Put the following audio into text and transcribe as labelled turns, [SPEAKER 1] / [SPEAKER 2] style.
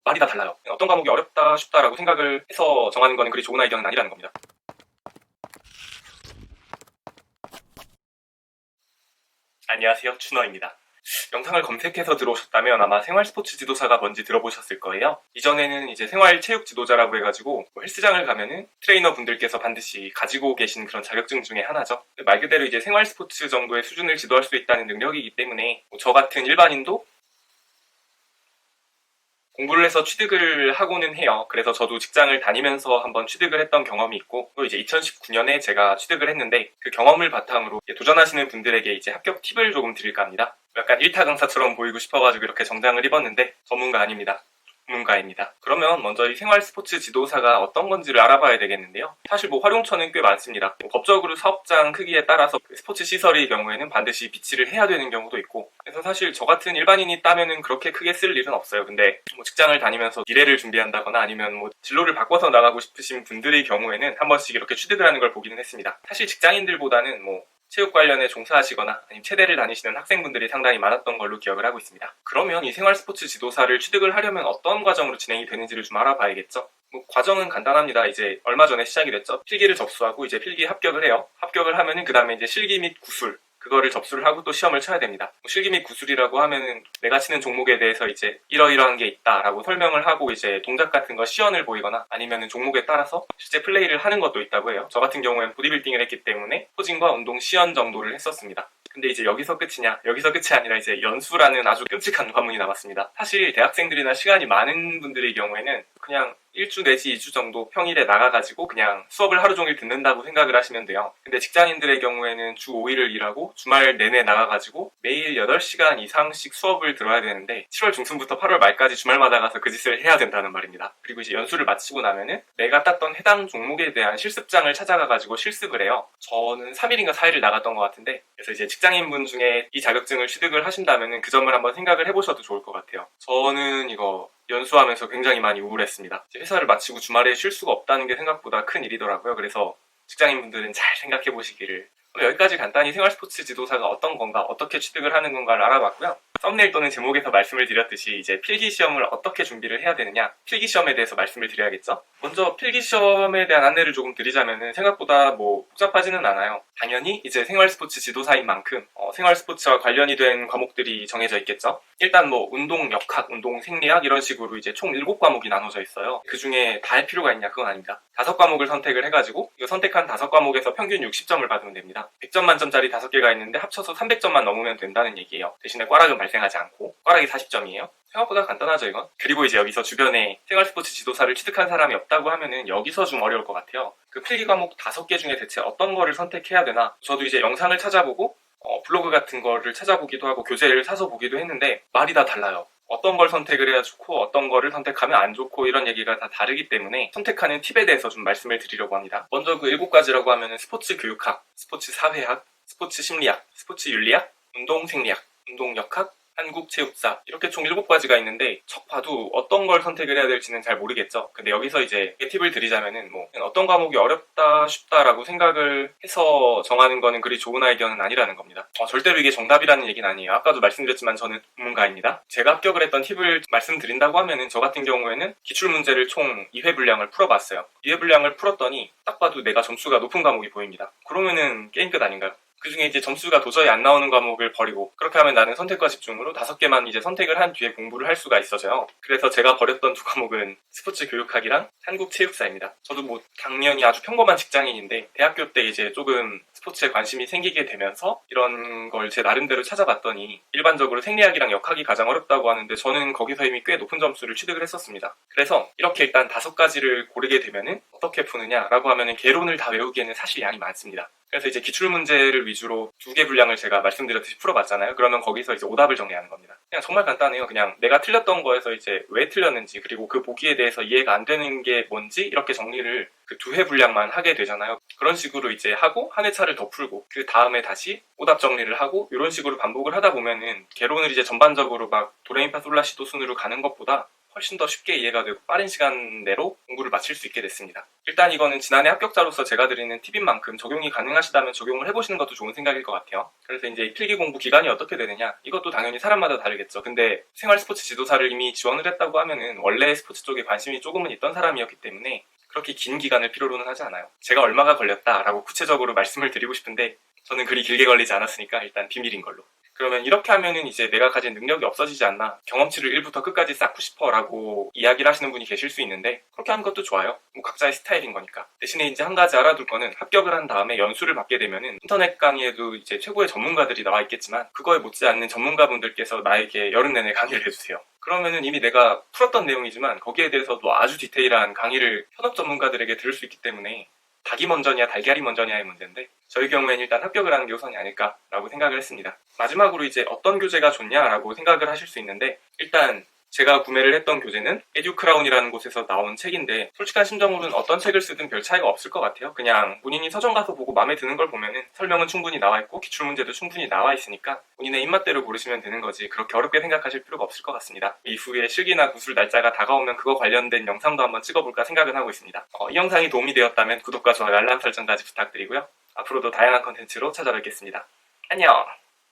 [SPEAKER 1] 말이 다 달라요. 어떤 과목이 어렵다 쉽다라고 생각을 해서 정하는 거는 그리 좋은 아이디어는 아니라는 겁니다. 안녕하세요, 준호입니다. 영상을 검색해서 들어오셨다면 아마 생활스포츠 지도사가 뭔지 들어보셨을 거예요. 이전에는 이제 생활체육 지도자라고 해가지고 헬스장을 가면은 트레이너 분들께서 반드시 가지고 계신 그런 자격증 중에 하나죠. 말 그대로 이제 생활스포츠 정도의 수준을 지도할 수 있다는 능력이기 때문에 저 같은 일반인도 공부를 해서 취득을 하고는 해요. 그래서 저도 직장을 다니면서 한번 취득을 했던 경험이 있고, 또 이제 2019년에 제가 취득을 했는데 그 경험을 바탕으로 도전하시는 분들에게 이제 합격 팁을 조금 드릴까 합니다. 약간 일타 강사처럼 보이고 싶어가지고 이렇게 정장을 입었는데 전문가 아닙니다. 전문가입니다. 그러면 먼저 이 생활 스포츠 지도사가 어떤 건지를 알아봐야 되겠는데요. 사실 활용처는 꽤 많습니다. 법적으로 사업장 크기에 따라서 스포츠 시설의 경우에는 반드시 비치를 해야 되는 경우도 있고, 그래서 사실 저 같은 일반인이 따면은 그렇게 크게 쓸 일은 없어요. 근데 직장을 다니면서 미래를 준비한다거나 아니면 진로를 바꿔서 나가고 싶으신 분들의 경우에는 한 번씩 이렇게 취득을 하는 걸 보기는 했습니다. 사실 직장인들보다는 체육 관련에 종사하시거나 아니면 체대를 다니시는 학생분들이 상당히 많았던 걸로 기억을 하고 있습니다. 그러면 이 생활 스포츠 지도사를 취득을 하려면 어떤 과정으로 진행이 되는지를 좀 알아봐야겠죠. 과정은 간단합니다. 이제 얼마 전에 시작이 됐죠. 필기를 접수하고 이제 필기 합격을 해요. 합격을 하면은 그 다음에 이제 실기 및 구술, 그거를 접수를 하고 또 시험을 쳐야 됩니다. 실기 및 구술이라고 하면은 내가 치는 종목에 대해서 이제 이러이러한 게 있다라고 설명을 하고 이제 동작 같은 거 시연을 보이거나 아니면은 종목에 따라서 실제 플레이를 하는 것도 있다고 해요. 저 같은 경우에는 보디빌딩을 했기 때문에 포징과 운동 시연 정도를 했었습니다. 근데 이제 여기서 끝이냐? 여기서 끝이 아니라 이제 연수라는 아주 끔찍한 과목이 남았습니다. 사실 대학생들이나 시간이 많은 분들의 경우에는 그냥 1주 내지 2주 정도 평일에 나가가지고 그냥 수업을 하루 종일 듣는다고 생각을 하시면 돼요. 근데 직장인들의 경우에는 주 5일을 일하고 주말 내내 나가가지고 매일 8시간 이상씩 수업을 들어야 되는데 7월 중순부터 8월 말까지 주말마다 가서 그 짓을 해야 된다는 말입니다. 그리고 이제 연수를 마치고 나면은 내가 땄던 해당 종목에 대한 실습장을 찾아가가지고 실습을 해요. 저는 3일인가 4일을 나갔던 것 같은데, 그래서 이제 직장인분 중에 이 자격증을 취득을 하신다면은 그 점을 한번 생각을 해보셔도 좋을 것 같아요. 저는 이거 연수하면서 굉장히 많이 우울했습니다. 회사를 마치고 주말에 쉴 수가 없다는 게 생각보다 큰 일이더라고요. 그래서 직장인분들은 잘 생각해 보시기를. 여기까지 간단히 생활스포츠 지도사가 어떤 건가, 어떻게 취득을 하는 건가를 알아봤고요. 썸네일 또는 제목에서 말씀을 드렸듯이 이제 필기시험을 어떻게 준비를 해야 되느냐, 필기시험에 대해서 말씀을 드려야겠죠. 먼저 필기시험에 대한 안내를 조금 드리자면은 생각보다 복잡하지는 않아요. 당연히 이제 생활스포츠 지도사인 만큼 생활스포츠와 관련이 된 과목들이 정해져 있겠죠. 일단 운동 역학, 운동 생리학 이런 식으로 이제 총 7과목이 나눠져 있어요. 그 중에 다 할 필요가 있냐? 그건 아닙니다. 5과목을 선택을 해가지고 이거 선택한 5과목에서 평균 60점을 받으면 됩니다. 100점 만점짜리 5개가 있는데 합쳐서 300점만 넘으면 된다는 얘기예요. 대신에 꽈락은 발생하지 않고, 꽈락이 40점이에요. 생각보다 간단하죠, 이건? 그리고 이제 여기서 주변에 생활스포츠 지도사를 취득한 사람이 없다고 하면은 여기서 좀 어려울 것 같아요. 그 필기 과목 5개 중에 대체 어떤 거를 선택해야 되나? 저도 이제 영상을 찾아보고 블로그 같은 거를 찾아보기도 하고 교재를 사서 보기도 했는데 말이 다 달라요. 어떤 걸 선택을 해야 좋고 어떤 거를 선택하면 안 좋고 이런 얘기가 다 다르기 때문에 선택하는 팁에 대해서 좀 말씀을 드리려고 합니다. 먼저 그 7가지라고 하면은 스포츠 교육학, 스포츠 사회학, 스포츠 심리학, 스포츠 윤리학, 운동 생리학, 운동 역학, 한국체육사, 이렇게 총 7가지가 있는데 척 봐도 어떤 걸 선택을 해야 될지는 잘 모르겠죠. 근데 여기서 이제 팁을 드리자면은 어떤 과목이 어렵다 쉽다라고 생각을 해서 정하는 거는 그리 좋은 아이디어는 아니라는 겁니다. 절대로 이게 정답이라는 얘기는 아니에요. 아까도 말씀드렸지만 저는 전문가입니다. 제가 합격을 했던 팁을 말씀드린다고 하면은 저 같은 경우에는 기출문제를 총 2회 분량을 풀어봤어요. 2회 분량을 풀었더니 딱 봐도 내가 점수가 높은 과목이 보입니다. 그러면은 게임 끝 아닌가요? 그 중에 이제 점수가 도저히 안 나오는 과목을 버리고, 그렇게 하면 나는 선택과 집중으로 5개만 이제 선택을 한 뒤에 공부를 할 수가 있어져요. 그래서 제가 버렸던 2과목은 스포츠 교육학이랑 한국체육사입니다. 저도 당연히 아주 평범한 직장인인데 대학교 때 이제 조금 스포츠에 관심이 생기게 되면서 이런 걸 제 나름대로 찾아봤더니 일반적으로 생리학이랑 역학이 가장 어렵다고 하는데 저는 거기서 이미 꽤 높은 점수를 취득을 했었습니다. 그래서 이렇게 일단 5가지를 고르게 되면은 어떻게 푸느냐라고 하면은 개론을 다 외우기에는 사실 양이 많습니다. 그래서 이제 기출문제를 위주로 2개 분량을 제가 말씀드렸듯이 풀어봤잖아요. 그러면 거기서 이제 오답을 정리하는 겁니다. 그냥 정말 간단해요. 그냥 내가 틀렸던 거에서 이제 왜 틀렸는지, 그리고 그 보기에 대해서 이해가 안 되는 게 뭔지 이렇게 정리를 그 2회 분량만 하게 되잖아요. 그런 식으로 이제 하고 한 회차를 더 풀고 그 다음에 다시 오답 정리를 하고 이런 식으로 반복을 하다 보면은 개론을 이제 전반적으로 도레미파솔라시도 순으로 가는 것보다 훨씬 더 쉽게 이해가 되고 빠른 시간 내로 공부를 마칠 수 있게 됐습니다. 일단 이거는 지난해 합격자로서 제가 드리는 팁인 만큼 적용이 가능하시다면 적용을 해보시는 것도 좋은 생각일 것 같아요. 그래서 이제 필기 공부 기간이 어떻게 되느냐, 이것도 당연히 사람마다 다르겠죠. 근데 생활 스포츠 지도사를 이미 지원을 했다고 하면은 원래 스포츠 쪽에 관심이 조금은 있던 사람이었기 때문에 그렇게 긴 기간을 필요로는 하지 않아요. 제가 얼마가 걸렸다라고 구체적으로 말씀을 드리고 싶은데 저는 그리 길게 걸리지 않았으니까 일단 비밀인 걸로. 그러면 이렇게 하면은 이제 내가 가진 능력이 없어지지 않나, 경험치를 1부터 끝까지 쌓고 싶어 라고 이야기를 하시는 분이 계실 수 있는데, 그렇게 하는 것도 좋아요. 뭐 각자의 스타일인 거니까. 대신에 이제 한 가지 알아둘 거는, 합격을 한 다음에 연수를 받게 되면은 인터넷 강의에도 이제 최고의 전문가들이 나와 있겠지만 그거에 못지않는 전문가분들께서 나에게 여름 내내 강의를 해주세요. 그러면은 이미 내가 풀었던 내용이지만 거기에 대해서도 아주 디테일한 강의를 현업 전문가들에게 들을 수 있기 때문에 닭이 먼저냐 달걀이 먼저냐의 문제인데, 저희 경우에는 일단 합격을 하는 게 우선이 아닐까라고 생각을 했습니다. 마지막으로 이제 어떤 교재가 좋냐라고 생각을 하실 수 있는데, 일단 제가 구매를 했던 교재는 에듀크라운이라는 곳에서 나온 책인데, 솔직한 심정으로는 어떤 책을 쓰든 별 차이가 없을 것 같아요. 그냥 본인이 서점 가서 보고 마음에 드는 걸 보면은 설명은 충분히 나와 있고 기출문제도 충분히 나와 있으니까 본인의 입맛대로 고르시면 되는 거지 그렇게 어렵게 생각하실 필요가 없을 것 같습니다. 이후에 실기나 구술 날짜가 다가오면 그거 관련된 영상도 한번 찍어볼까 생각은 하고 있습니다. 이 영상이 도움이 되었다면 구독과 좋아요, 알람 설정까지 부탁드리고요. 앞으로도 다양한 컨텐츠로 찾아뵙겠습니다. 안녕!